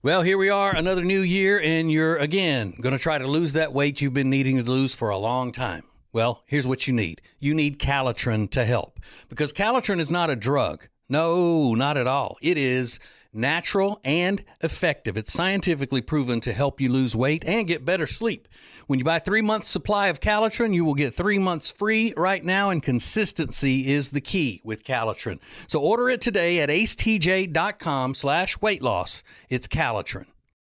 Well, here we are, another new year, and you're again going to try to lose that weight you've been needing to lose for a long time. Well, here's what you need. You need Calitrin to help, because Calitrin is not a drug. No, not at all. It is natural and effective. It's scientifically proven to help you lose weight and get better sleep. When you buy 3 months supply of Calitrin, you will get 3 months free right now, and consistency is the key with Calitrin. So order it today at acetj.com/weight loss. It's Calitrin.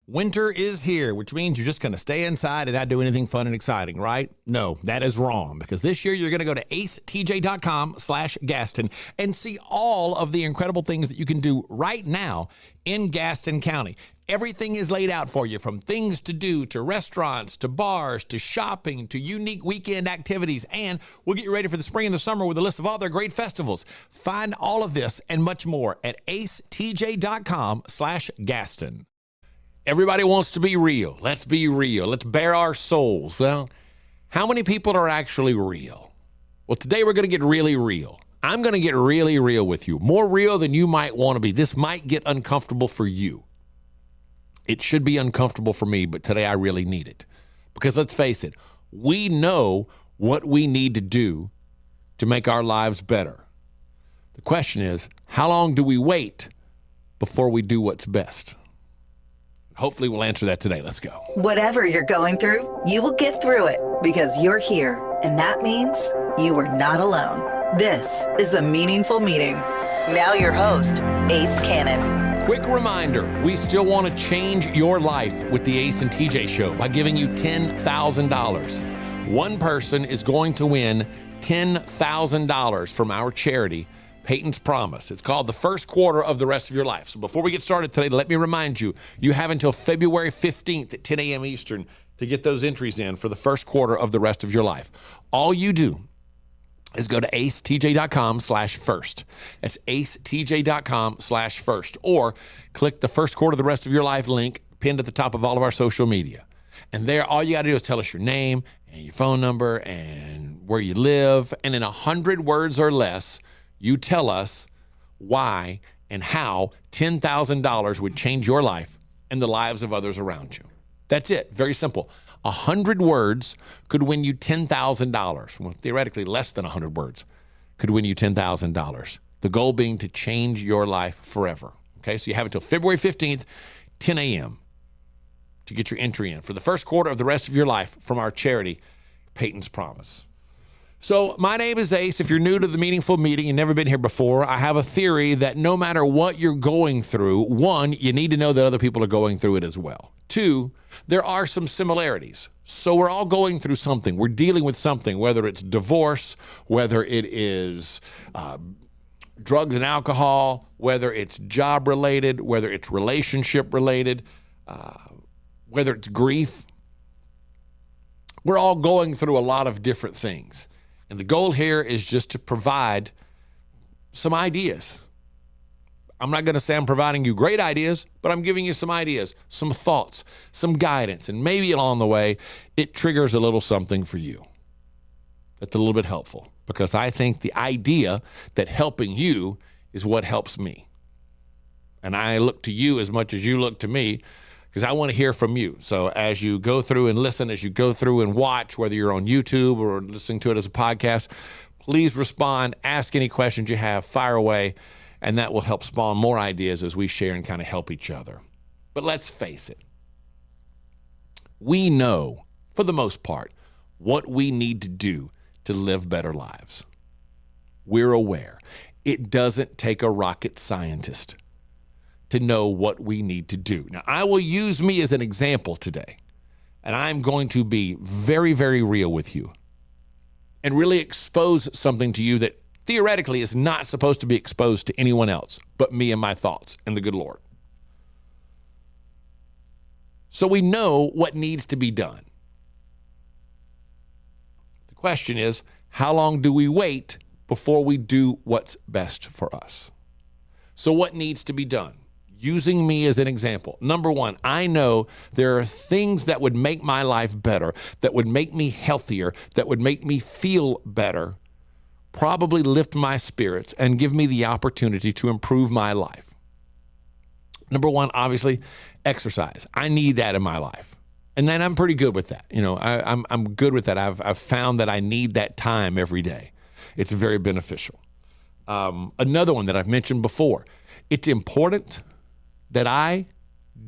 Winter is here, which means you're just going to stay inside and not do anything fun and exciting, right? No, that is wrong, because this year you're going to go to acetj.com/Gaston and see all of the incredible things that you can do right now in Gaston County. Everything is laid out for you, from things to do, to restaurants, to bars, to shopping, to unique weekend activities. And we'll get you ready for the spring and the summer with a list of all their great festivals. Find all of this and much more at acetj.com/Gaston. Everybody wants to be real. Let's be real. Let's bare our souls. Well, how many people are actually real? Well, today we're going to get really real. I'm going to get really real with you. More real than you might want to be. This might get uncomfortable for you. It should be uncomfortable for me, but today I really need it. Because let's face it, we know what we need to do to make our lives better. The question is, how long do we wait before we do what's best? Hopefully we'll answer that today. Let's go. Whatever you're going through, you will get through it because you're here. And that means you are not alone. This is The Meaningful Meeting. Now your host, Ace Cannon. Quick reminder, we still want to change your life with the Ace and TJ Show by giving you $10,000. One person is going to win $10,000 from our charity, Peyton's Promise. It's called the first quarter of the rest of your life. So before we get started today, let me remind you, you have until February 15th at 10 a.m. Eastern to get those entries in for the first quarter of the rest of your life. All you do is go to acetj.com/first. That's acetj.com/first. Or click the first quarter of the rest of your life link pinned at the top of all of our social media. And there, all you got to do is tell us your name and your phone number and where you live. And in 100 words or less, you tell us why and how $10,000 would change your life and the lives of others around you. That's it. Very simple. 100 words could win you $10,000. Well, theoretically, less than 100 words could win you $10,000. The goal being to change your life forever. Okay, so you have until February 15th, 10 a.m. to get your entry in for the first quarter of the rest of your life from our charity, Peyton's Promise. So my name is Ace. If you're new to the Meaningful Meeting, you've never been here before, I have a theory that no matter what you're going through, one, you need to know that other people are going through it as well. Two, there are some similarities. So we're all going through something. We're dealing with something, whether it's divorce, whether it is drugs and alcohol, whether it's job related, whether it's relationship related, whether it's grief. We're all going through a lot of different things. And the goal here is just to provide some ideas. I'm not going to say I'm providing you great ideas, but I'm giving you some ideas, some thoughts, some guidance, and maybe along the way, it triggers a little something for you that's a little bit helpful, because I think the idea that helping you is what helps me. And I look to you as much as you look to me, because I want to hear from you. So as you go through and listen, as you go through and watch, whether you're on YouTube or listening to it as a podcast, please respond, ask any questions you have, fire away, and that will help spawn more ideas as we share and kind of help each other. But let's face it, we know, for the most part, what we need to do to live better lives. We're aware. It doesn't take a rocket scientist to know what we need to do. Now, I will use me as an example today, and I'm going to be very, very real with you and really expose something to you that theoretically is not supposed to be exposed to anyone else but me and my thoughts and the good Lord. So we know what needs to be done. The question is, how long do we wait before we do what's best for us? So what needs to be done? Using me as an example. Number one, I know there are things that would make my life better, that would make me healthier, that would make me feel better, probably lift my spirits and give me the opportunity to improve my life. Number one, obviously, exercise. I need that in my life. And then I'm pretty good with that. I'm good with that. I've found that I need that time every day. It's very beneficial. Another one that I've mentioned before, it's important that I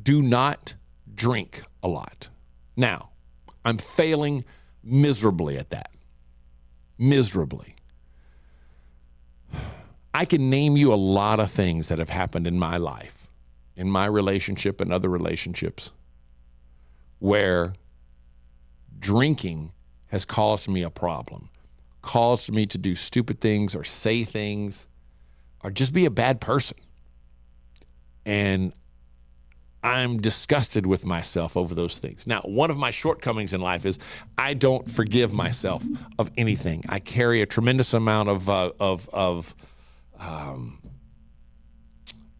do not drink a lot. Now, I'm failing miserably at that. Miserably. I can name you a lot of things that have happened in my life, in my relationship and other relationships, where drinking has caused me a problem, caused me to do stupid things or say things or just be a bad person. And I'm disgusted with myself over those things. Now, one of my shortcomings in life is I don't forgive myself of anything. I carry a tremendous amount of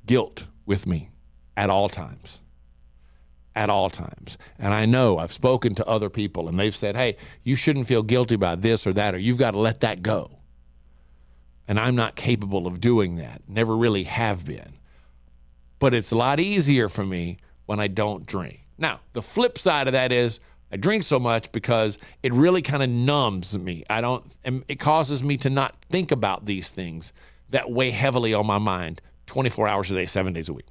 guilt with me at all times. At all times. And I know I've spoken to other people and they've said, hey, you shouldn't feel guilty about this or that, or you've got to let that go. And I'm not capable of doing that. Never really have been. But it's a lot easier for me when I don't drink. Now, the flip side of that is I drink so much because it really kind of numbs me. It causes me to not think about these things that weigh heavily on my mind 24 hours a day, 7 days a week.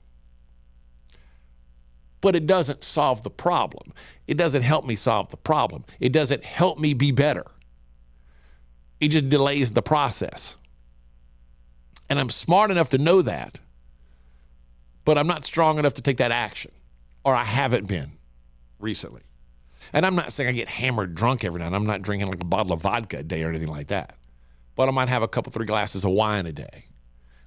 But it doesn't solve the problem. It doesn't help me solve the problem. It doesn't help me be better. It just delays the process. And I'm smart enough to know that, but I'm not strong enough to take that action, or I haven't been recently. And I'm not saying I get hammered drunk every night. I'm not drinking like a bottle of vodka a day or anything like that. But I might have a couple, 3 glasses of wine a day.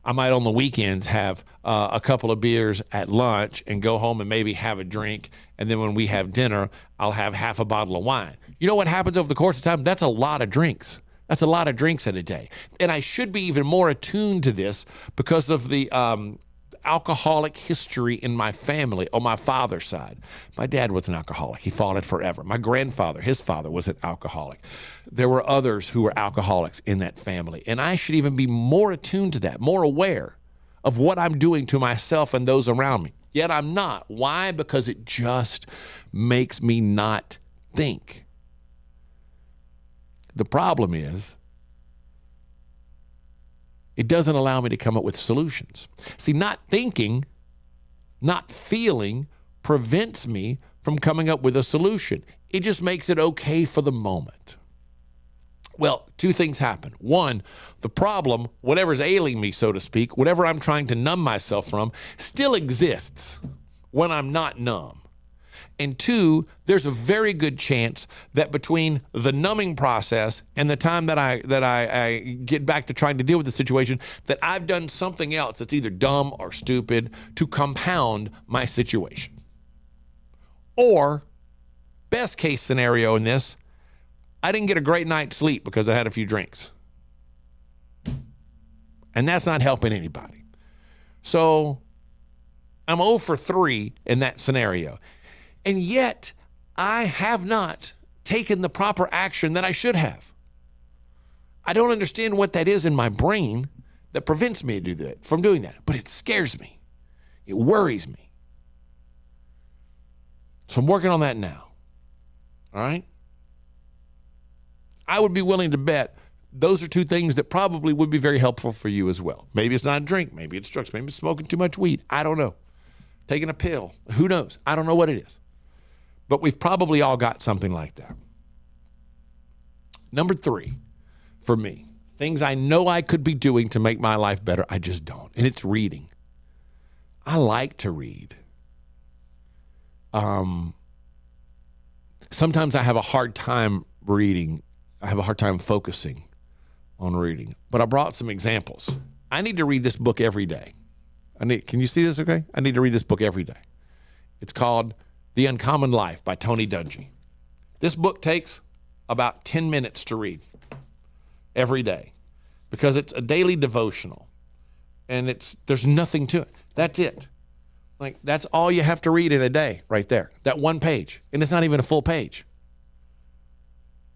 I might on the weekends have a couple of beers at lunch and go home and maybe have a drink. And then when we have dinner, I'll have half a bottle of wine. You know what happens over the course of time? That's a lot of drinks. That's a lot of drinks in a day. And I should be even more attuned to this because of the alcoholic history in my family on my father's side. My dad was an alcoholic. He fought it forever. My grandfather, his father, was an alcoholic. There were others who were alcoholics in that family. And I should even be more attuned to that, more aware of what I'm doing to myself and those around me. Yet I'm not. Why? Because it just makes me not think. The problem is, it doesn't allow me to come up with solutions. See, not thinking, not feeling prevents me from coming up with a solution. It just makes it okay for the moment. Well, 2 things happen. 1, the problem, whatever's ailing me, so to speak, whatever I'm trying to numb myself from, still exists when I'm not numb. And 2, there's a very good chance that between the numbing process and the time that I get back to trying to deal with the situation, that I've done something else that's either dumb or stupid to compound my situation. Or, best case scenario in this, I didn't get a great night's sleep because I had a few drinks. And that's not helping anybody. So, I'm 0 for 3 in that scenario. And yet, I have not taken the proper action that I should have. I don't understand what that is in my brain that prevents me from doing that, but it scares me. It worries me. So I'm working on that now. All right? I would be willing to bet those are 2 things that probably would be very helpful for you as well. Maybe it's not a drink. Maybe it's drugs. Maybe it's smoking too much weed. I don't know. Taking a pill. Who knows? I don't know what it is. But we've probably all got something like that. Number 3, for me, things I know I could be doing to make my life better, I just don't. And it's reading. I like to read. Sometimes I have a hard time reading. I have a hard time focusing on reading. But I brought some examples. I need to read this book every day. Can you see this okay? I need to read this book every day. It's called The Uncommon Life by Tony Dungy. This book takes about 10 minutes to read every day because it's a daily devotional and there's nothing to it. That's it. Like, that's all you have to read in a day right there, that 1 page. And it's not even a full page.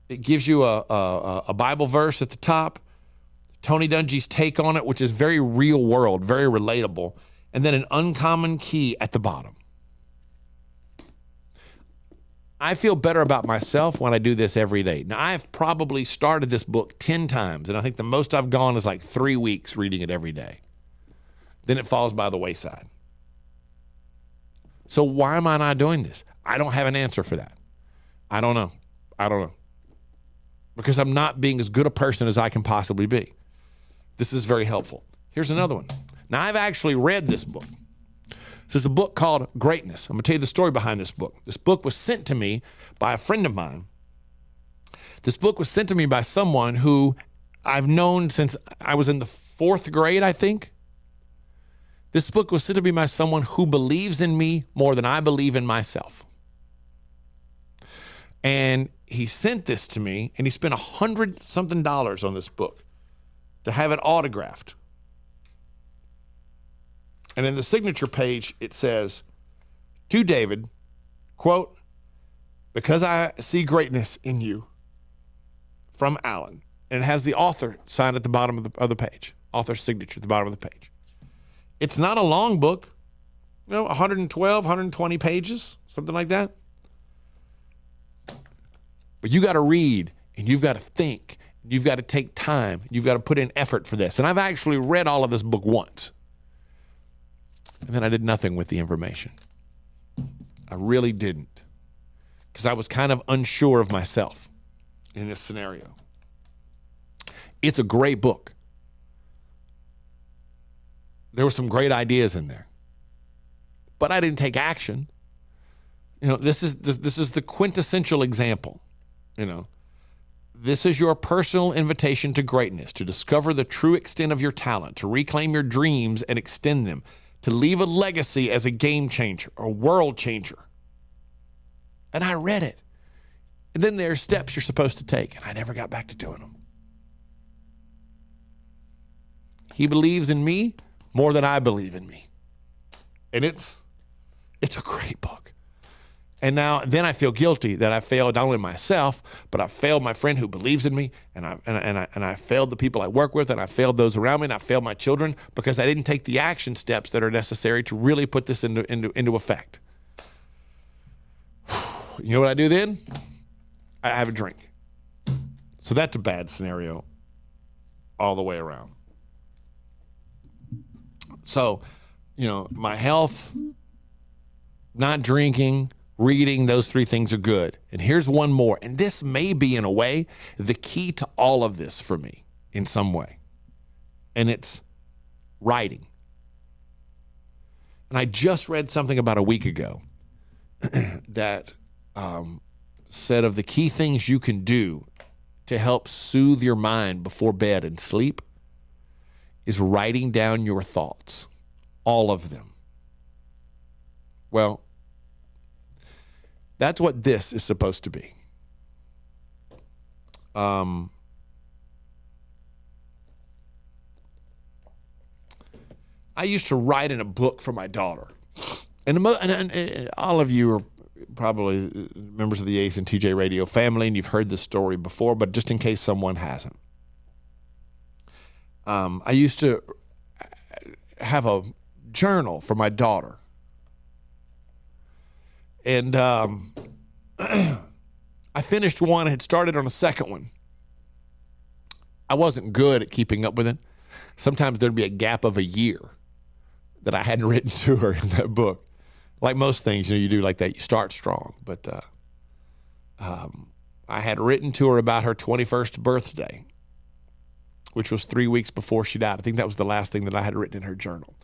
It gives you a Bible verse at the top, Tony Dungy's take on it, which is very real world, very relatable, and then an uncommon key at the bottom. I feel better about myself when I do this every day. Now, I've probably started this book 10 times, and I think the most I've gone is like 3 weeks reading it every day. Then it falls by the wayside. So why am I not doing this? I don't have an answer for that. I don't know. Because I'm not being as good a person as I can possibly be. This is very helpful. Here's another one. Now, I've actually read this book. This is a book called Greatness. I'm going to tell you the story behind this book. This book was sent to me by a friend of mine. This book was sent to me by someone who I've known since I was in the 4th grade, I think. This book was sent to me by someone who believes in me more than I believe in myself. And he sent this to me, and he spent $100-something on this book to have it autographed. And in the signature page, it says, to David, quote, because I see greatness in you, from Alan. And it has the author sign at the bottom of the page, author's signature at the bottom of the page. It's not a long book, 112, 120 pages, something like that. But you got to read, and you've got to think, you've got to take time, you've got to put in effort for this. And I've actually read all of this book once. And then I did nothing with the information. I really didn't. Because I was kind of unsure of myself in this scenario. It's a great book. There were some great ideas in there. But I didn't take action. This is the quintessential example. This is your personal invitation to greatness, to discover the true extent of your talent, to reclaim your dreams and extend them, to leave a legacy as a game changer, a world changer. And I read it. And then there are steps you're supposed to take, and I never got back to doing them. He believes in me more than I believe in me. And it's a great book. And then I feel guilty that I failed not only myself, but I failed my friend who believes in me, and I failed the people I work with, and I failed those around me, and I failed my children because I didn't take the action steps that are necessary to really put this into effect. You know what I do then? I have a drink. So that's a bad scenario all the way around. So, my health, not drinking, reading, those 3 things are good. And here's one more. And this may be, in a way, the key to all of this for me in some way. And it's writing. And I just read something about a week ago that said of the key things you can do to help soothe your mind before bed and sleep is writing down your thoughts, all of them. Well, that's what this is supposed to be. I used to write in a book for my daughter. And all of you are probably members of the Ace and TJ Radio family, and you've heard this story before, but just in case someone hasn't. I used to have a journal for my daughter. And I finished one, I had started on a second one. I wasn't good at keeping up with it. Sometimes there'd be a gap of a year that I hadn't written to her in that book. Like most things, you do like that, you start strong. But I had written to her about her 21st birthday, which was 3 weeks before she died. I think that was the last thing that I had written in her journal.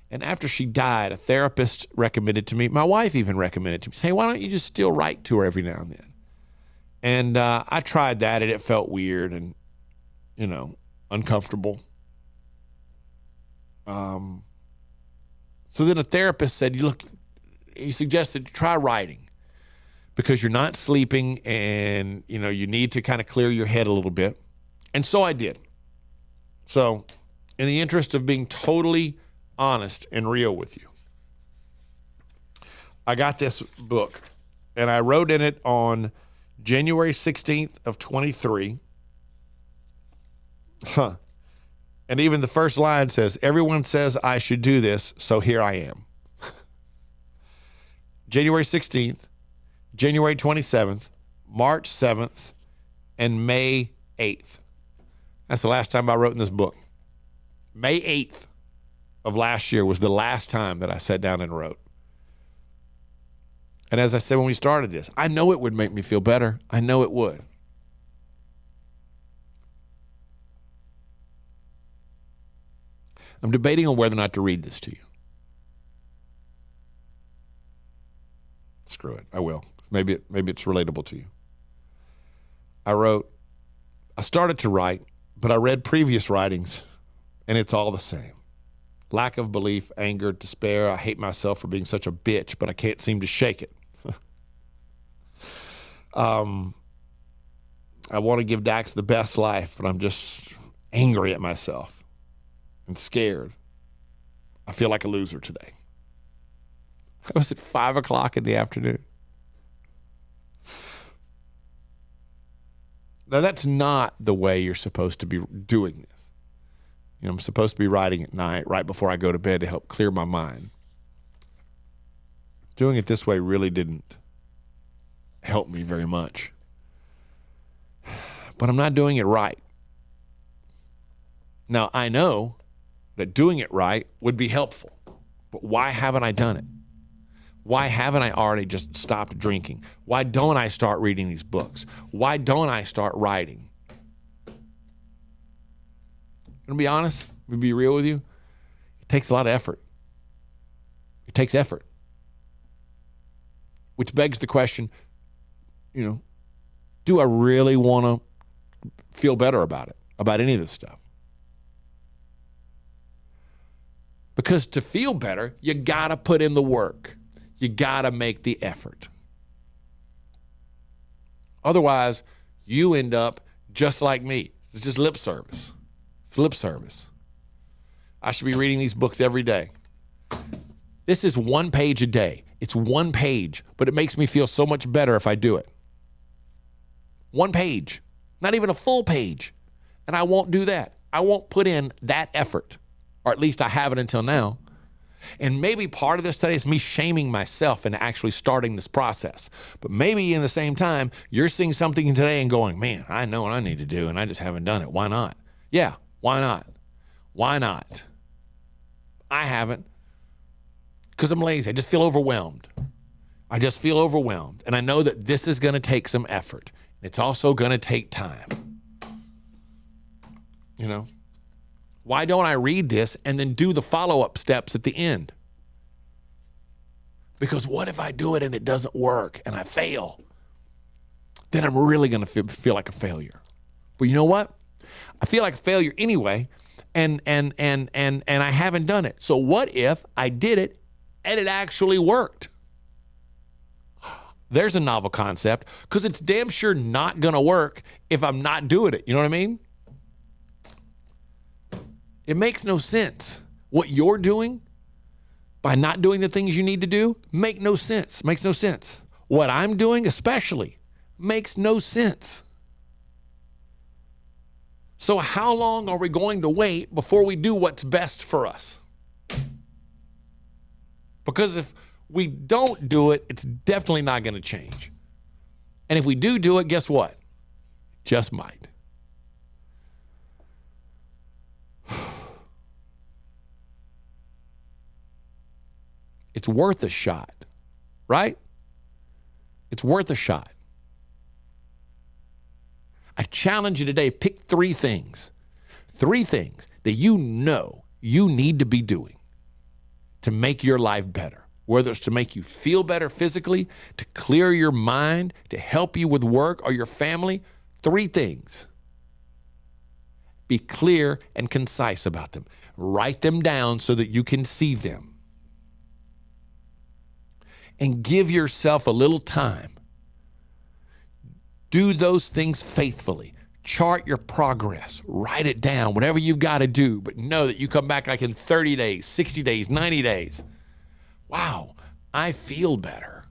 And after she died, a therapist recommended to me, my wife even recommended to me, say, why don't you just still write to her every now and then? And I tried that, and it felt weird and, uncomfortable. So then a therapist said, he suggested try writing because you're not sleeping and, you need to kind of clear your head a little bit. And so I did. So in the interest of being totally honest and real with you, I got this book and I wrote in it on January 16th of 23. And even the first line says, everyone says I should do this, so here I am. January 16th, January 27th, March 7th, and May 8th. That's the last time I wrote in this book. May 8th of last year was the last time that I sat down and wrote. And as I said when we started this, I know it would make me feel better. I know it would. I'm debating on whether or not to read this to you. Screw it. I will. Maybe it's relatable to you. I started to write, but I read previous writings, and it's all the same. Lack of belief, anger, despair. I hate myself for being such a bitch, but I can't seem to shake it. I want to give Dax the best life, but I'm just angry at myself and scared. I feel like a loser today. It was at 5 o'clock in the afternoon. Now, that's not the way you're supposed to be doing this. You know, I'm supposed to be writing at night, right before I go to bed, to help clear my mind. Doing it this way really didn't help me very much. But I'm not doing it right. Now, I know that doing it right would be helpful, but why haven't I done it? Why haven't I already just stopped drinking? Why don't I start reading these books? Why don't I start writing? I'm going to be honest, I'm going to be real with you. It takes a lot of effort. It takes effort. Which begs the question, do I really want to feel better about it, about any of this stuff? Because to feel better, you got to put in the work. You got to make the effort. Otherwise, you end up just like me. It's just lip service. It's lip service. I should be reading these books every day. This is 1 page a day. It's 1 page, but it makes me feel so much better if I do it. 1 page, not even a full page. And I won't do that. I won't put in that effort, or at least I haven't until now. And maybe part of this today is me shaming myself and actually starting this process. But maybe in the same time, you're seeing something today and going, man, I know what I need to do, and I just haven't done it. Why not? Yeah, why not? Why not? I haven't. Because I'm lazy. I just feel overwhelmed. I just feel overwhelmed. And I know that this is going to take some effort. It's also going to take time. Why don't I read this and then do the follow-up steps at the end? Because what if I do it and it doesn't work and I fail? Then I'm really going to feel like a failure. But you know what? I feel like a failure anyway, and I haven't done it. So what if I did it and it actually worked? There's a novel concept, because it's damn sure not going to work if I'm not doing it. You know what I mean? It makes no sense. What you're doing by not doing the things you need to do makes no sense. What I'm doing especially makes no sense. So how long are we going to wait before we do what's best for us? Because if we don't do it, it's definitely not going to change. And if we do it, guess what? Just might. It's worth a shot, right? It's worth a shot. I challenge you today, pick 3 things. 3 things that you know you need to be doing to make your life better. Whether it's to make you feel better physically, to clear your mind, to help you with work or your family. 3 things. Be clear and concise about them. Write them down so that you can see them. And give yourself a little time. Do those things faithfully. Chart your progress. Write it down, whatever you've got to do. But know that you come back like in 30 days, 60 days, 90 days. Wow, I feel better.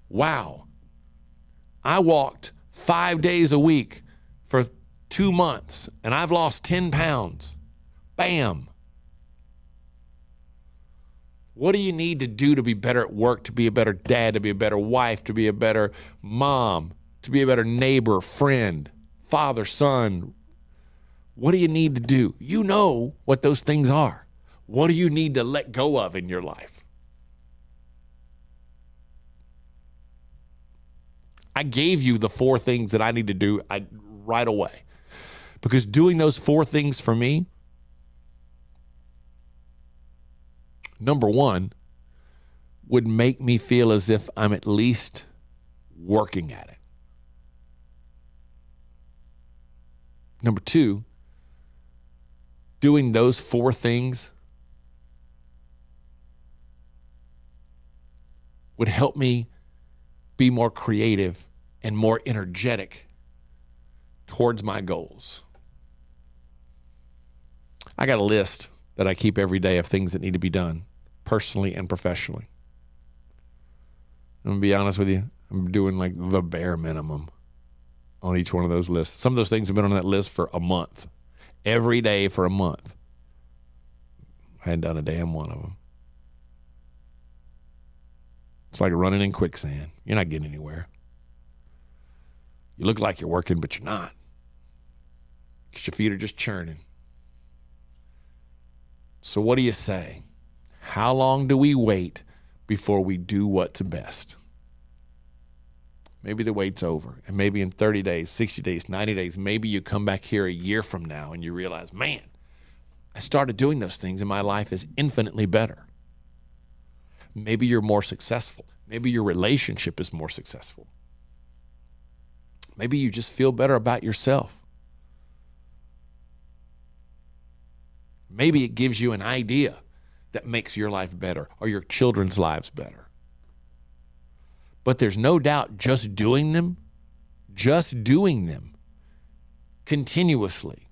Wow, I walked 5 days a week for 2 months and I've lost 10 pounds. Bam. What do you need to do to be better at work, to be a better dad, to be a better wife, to be a better mom, to be a better neighbor, friend, father, son? What do you need to do? You know what those things are. What do you need to let go of in your life? I gave you the 4 things that I need to do right away, because doing those 4 things for me, number 1, would make me feel as if I'm at least working at it. Number 2, doing those 4 things would help me be more creative and more energetic towards my goals. I got a list that I keep every day of things that need to be done, personally and professionally. I'm going to be honest with you, I'm doing like the bare minimum on each one of those lists. Some of those things have been on that list for a month. Every day for a month. I hadn't done a damn one of them. It's like running in quicksand. You're not getting anywhere. You look like you're working, but you're not. Because your feet are just churning. So what do you say? How long do we wait before we do what's best? Maybe the wait's over. And maybe in 30 days, 60 days, 90 days, maybe you come back here a year from now and you realize, man, I started doing those things and my life is infinitely better. Maybe you're more successful. Maybe your relationship is more successful. Maybe you just feel better about yourself. Maybe it gives you an idea that makes your life better or your children's lives better. But there's no doubt just doing them continuously,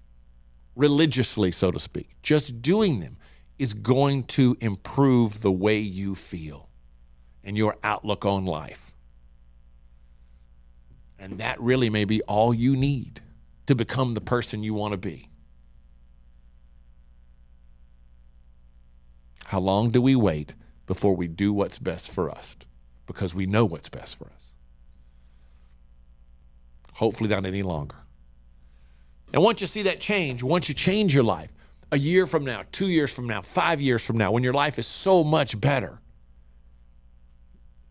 religiously, so to speak, just doing them is going to improve the way you feel and your outlook on life. And that really may be all you need to become the person you want to be. How long do we wait before we do what's best for us? Because we know what's best for us. Hopefully not any longer. And once you see that change, once you change your life, a year from now, 2 years from now, 5 years from now, when your life is so much better,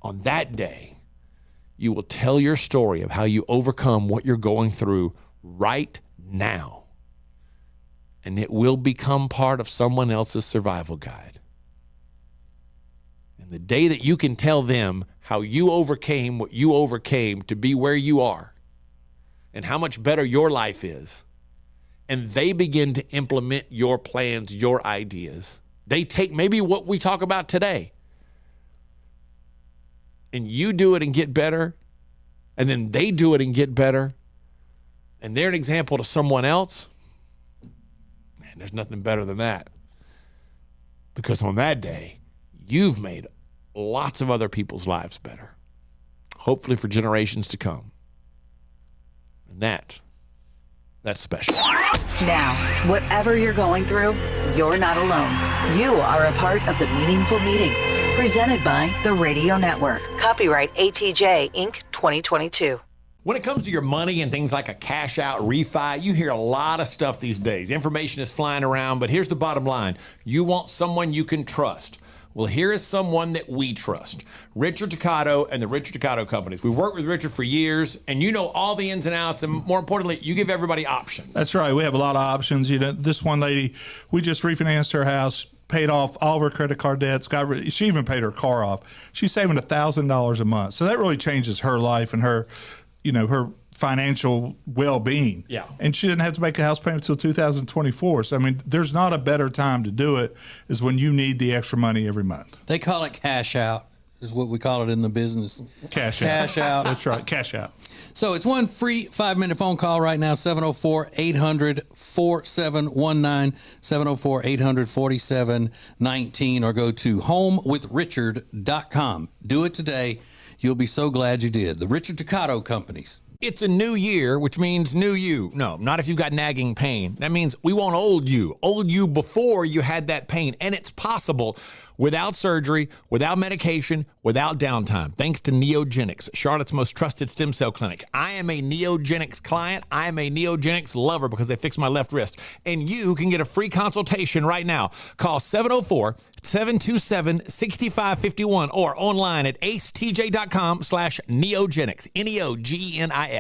on that day, you will tell your story of how you overcome what you're going through right now. And it will become part of someone else's survival guide. And the day that you can tell them how you overcame what you overcame to be where you are and how much better your life is, and they begin to implement your plans, your ideas. They take maybe what we talk about today, and you do it and get better, and then they do it and get better, and they're an example to someone else. Man, there's nothing better than that. Because on that day, you've made lots of other people's lives better, hopefully for generations to come. And that's special. Now, whatever you're going through, you're not alone. You are a part of the Meaningful Meeting, presented by the Radio Network. Copyright ATJ, Inc. 2022. When it comes to your money and things like a cash out refi, you hear a lot of stuff these days. Information is flying around, but here's the bottom line. You want someone you can trust. Well, here is someone that we trust. Richard Tucato and the Richard Tucato Companies. We worked with Richard for years, and you know all the ins and outs, and more importantly, you give everybody options. That's right. We have a lot of options. You know, this one lady, we just refinanced her house, paid off all of her credit card debts. She even paid her car off. She's saving $1,000 a month. So that really changes her life and her, you know, her financial well-being. Yeah. And she didn't have to make a house payment until 2024. So, I mean, there's not a better time to do it is when you need the extra money every month. They call it cash out, is what we call it in the business. Cash out. Cash out. That's right. Cash out. So it's one free 5-minute phone call right now, 704-800-4719, 704-800-4719, or go to homewithrichard.com. Do it today. You'll be so glad you did. The Richard Tucato Companies. It's a new year, which means new you. No, not if you've got nagging pain. That means we want old you before you had that pain. And it's possible without surgery, without medication, without downtime. Thanks to Neogenics, Charlotte's most trusted stem cell clinic. I am a Neogenics client. I am a Neogenics lover because they fixed my left wrist. And you can get a free consultation right now. Call 704-727-6551 or online at acetj.com/neogenics, Neogenics.